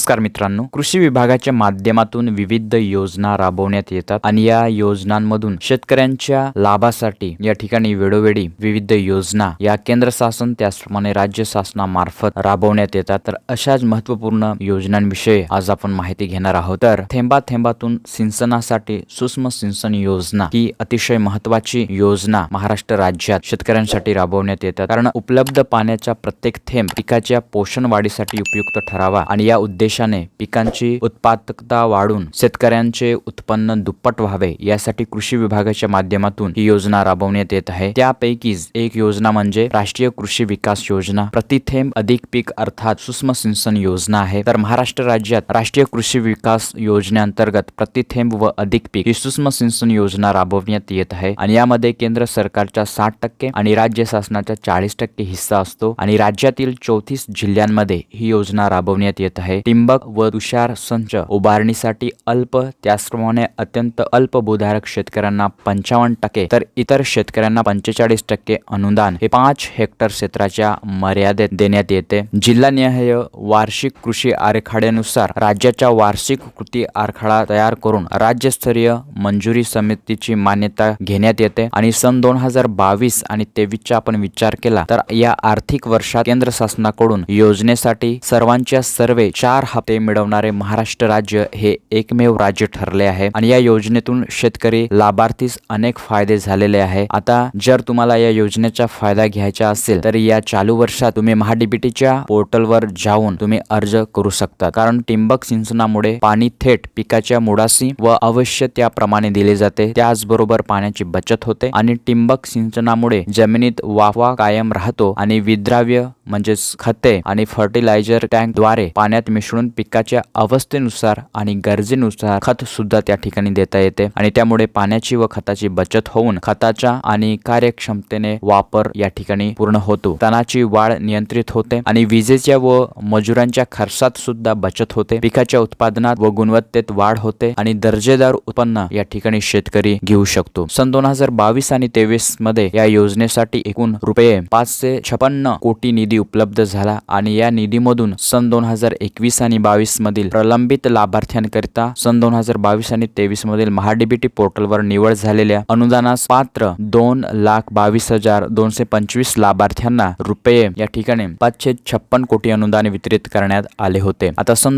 नमस्कार मित्रांनो, कृषी विभागाच्या माध्यमातून विविध योजना राबवण्यात येतात आणि या योजनांमधून शेतकऱ्यांच्या लाभासाठी या ठिकाणी वेळोवेळी विविध योजना या केंद्र शासन त्याचप्रमाणे राज्य शासनामार्फत राबवण्यात येतात। तर अशाच महत्त्वपूर्ण योजनांविषयी आज आपण माहिती घेणार आहोत। तर थेंबाथेंबातून सिंचनासाठी सूक्ष्म सिंचन योजना ही अतिशय महत्त्वाची योजना महाराष्ट्र राज्यात शेतकऱ्यांसाठी राबवण्यात येतात, कारण उपलब्ध पाण्याचा प्रत्येक थेंब पिकाच्या पोषण वाढीसाठी उपयुक्त ठरावा आणि या उद्देशाने पिकांची उत्पादकता वाढून शेतकऱ्यांचे उत्पन्न दुप्पट व्हावे यासाठी कृषी विभागाच्या माध्यमातून ही योजना राबवण्यात येत आहे। त्यापैकीच एक योजना म्हणजे राष्ट्रीय कृषी विकास योजना, प्रति थेंब अधिक पीक अर्थात सूक्ष्म सिंचन योजना आहे। तर महाराष्ट्र राज्यात राष्ट्रीय कृषी विकास योजनेअंतर्गत प्रति थेंब व अधिक पीक ही सूक्ष्म सिंचन योजना राबवण्यात येत आहे आणि यामध्ये केंद्र सरकारच्या 60% आणि राज्य शासनाचा 40% हिस्सा असतो आणि राज्यातील 34 जिल्ह्यांमध्ये ही योजना राबवण्यात येत आहे। ठिबक व तुषार संच उभारणीसाठी अल्प त्याचप्रमाणे अत्यंत अल्प भूधारक शेतकऱ्यांना 55% तर इतर शेतकऱ्यांना 45% अनुदान हे 5 हेक्टर क्षेत्राच्या मर्यादेत देण्यात येते। जिल्हानिहाय वार्षिक कृषी आराखड्यानुसार राज्याच्या वार्षिक कृती आराखडा तयार करून राज्यस्तरीय मंजुरी समितीची मान्यता घेण्यात येते आणि सन 2022 आणि 23चा आपण विचार केला तर या आर्थिक वर्षात केंद्र शासनाकडून योजनेसाठी सर्वांच्या सर्वे 4 हप्ते मिळवणारे महाराष्ट्र राज्य हे एकमेव राज्य ठरले आहे आणि या योजनेतून शेतकरी लाभार्थीस अनेक फायदे झालेले आहे। आता जर तुम्हाला या योजनेचा फायदा घ्यायचा असेल तर या चालू वर्षात तुम्ही महाडीबीटीच्या पोर्टलवर जाऊन तुम्ही अर्ज करू शकता, कारण ठिबक सिंचनामुळे पाणी थेट पिकाच्या मुळाशी व अवश्य त्याप्रमाणे दिले जाते। त्याचबरोबर पाण्याची बचत होते आणि ठिबक सिंचनामुळे जमिनीत वाफा कायम राहतो आणि विद्राव्य म्हणजेच खते आणि फर्टिलायझर टँक द्वारे पाण्यात मिसळून पिकाच्या अवस्थेनुसार आणि गरजेनुसार खत सुद्धा त्या ठिकाणी देता येते आणि त्यामुळे पाण्याची व खताची बचत होऊन खताचा आणि कार्यक्षमतेने वापर या ठिकाणी पूर्ण होतो। तणाची वाढ नियंत्रित होते आणि विजेच्या व मजुरांच्या खर्चात सुद्धा बचत होते। पिकाच्या उत्पादनात व गुणवत्तेत वाढ होते आणि दर्जेदार उत्पन्न या ठिकाणी शेतकरी घेऊ शकतो। सन 2022 आणि 23 मध्ये या योजनेसाठी एकूण रुपये 556 कोटी निधी उपलब्ध झाला आणि या निधीमधून सन 2021 आणि 22 मधील प्रलंबित लाभार्थ्यांकरिता सन 2022 आणि 23 मधील महाडीबीटी पोर्टलवर निवड झालेल्या अनुदानास पात्र 2,22,225 लाभार्थ्यांना रुपये या ठिकाणी 556 कोटी अनुदान वितरित करण्यात आले होते। आता सन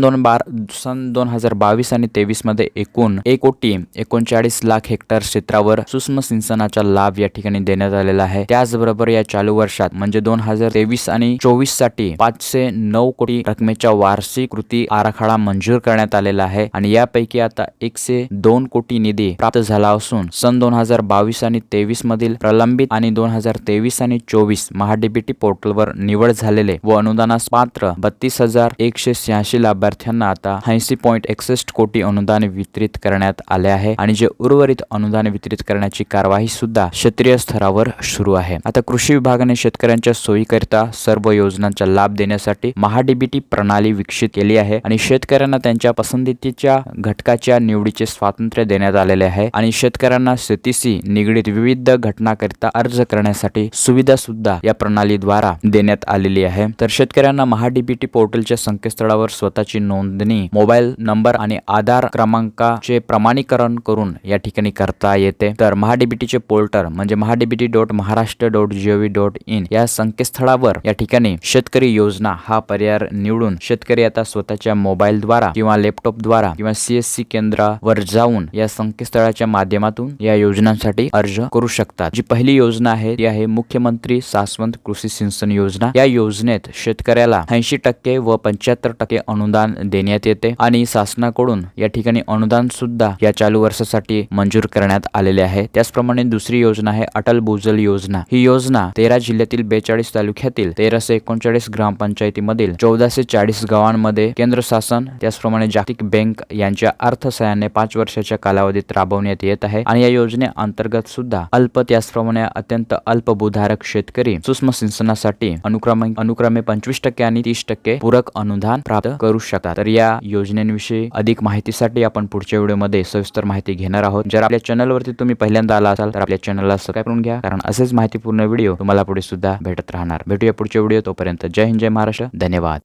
2022 आणि 23 मध्ये एकूण 1,39,00,000 हेक्टर क्षेत्रावर सूक्ष्म सिंचनाचा लाभ या ठिकाणी देण्यात आलेला आहे। त्याचबरोबर या चालू वर्षात म्हणजे 2023 आणि 24 साठी 509 कोटी रकमेच्या वार्षिक कृती आराखडा मंजूर करण्यात आलेला आहे आणि यापैकी आता 102 कोटी निधी प्राप्त झाला असून सन 2022 आणि 23 मधील प्रलंबित आणि 2023 आणि 24 महाडीबीटी पोर्टलवर निवड झालेले व अनुदानास पात्र 32,186 लाभार्थ्यांना आता 80.61 कोटी अनुदान वितरित करण्यात आले आहे आणि जे उर्वरित अनुदान वितरित करण्याची कारवाई सुद्धा क्षेत्रीय स्तरावर सुरू आहे। आता कृषी विभागाने शेतकऱ्यांच्या सोयीकरिता सर्व योजनांचा लाभ देण्यासाठी महाडीबीटी प्रणाली विकसित केली आहे आणि शेतकऱ्यांना त्यांच्या पसंतीच्या घटकाच्या निवडीचे स्वातंत्र्य देण्यात आलेले आहे आणि शेतकऱ्यांना शेतीशी निगडीत विविध घटनाकरिता अर्ज करण्यासाठी सुविधा सुद्धा या प्रणालीद्वारा देण्यात आलेली आहे। तर शेतकऱ्यांना महाडीबीटी पोर्टलच्या संकेतस्थळावर स्वतःची नोंदणी, मोबाईल नंबर आणि आधार क्रमांकाचे प्रमाणीकरण करून या ठिकाणी करता येते। तर महाडीबीटीचे पोर्टल म्हणजे mahadbt.maharashtra.gov.in या संकेतस्थळावर या ठिकाणी शेतकरी योजना हा पर्याय निवडून शेतकरी आता स्वतःच्या मोबाईल द्वारा किंवा लॅपटॉप द्वारा किंवा CSC केंद्रावर जाऊन या संकेतस्थळाच्या माध्यमातून या योजनांसाठी अर्ज करू शकतात। जी पहिली योजना आहे ती आहे मुख्यमंत्री शाश्वत कृषी सिंचन योजना। या योजनेत शेतकऱ्याला 80% व 75% अनुदान देण्यात येते आणि शासनाकडून या ठिकाणी अनुदान सुद्धा या चालू वर्षासाठी मंजूर करण्यात आलेले आहे। त्याचप्रमाणे दुसरी योजना आहे अटल भूजल योजना। ही योजना 13 जिल्ह्यातील 42 तालुक्यातील 1339 ग्रामपंचायतीमधील 1440 गावांमध्ये केंद्र शासन त्याचप्रमाणे जागतिक बँक यांच्या अर्थसहाय्याने 5 वर्षाच्या कालावधीत राबवण्यात येत आहे आणि या योजनेअंतर्गत सुद्धा अल्प त्याचप्रमाणे अत्यंत अल्प भूधारक शेतकरी सूक्ष्म सिंचनासाठी अनुक्रमे 25% आणि 30% पूरक अनुदान प्राप्त करू शकतात। तर या योजनेविषयी अधिक माहितीसाठी आपण पुढच्या व्हिडिओमध्ये सविस्तर माहिती घेणार आहोत। जर आपल्या चॅनलवरती तुम्ही पहिल्यांदा आला असाल तर आपल्या चॅनलला सबस्क्राइब करून घ्या, कारण असेच माहितीपूर्ण व्हिडिओ तुम्हाला पुढे सुद्धा भेटत राहणार। भेटूया पुढच्या व्हिडिओ, तोपर्यंत जय हिंद, जय महाराष्ट्र, धन्यवाद।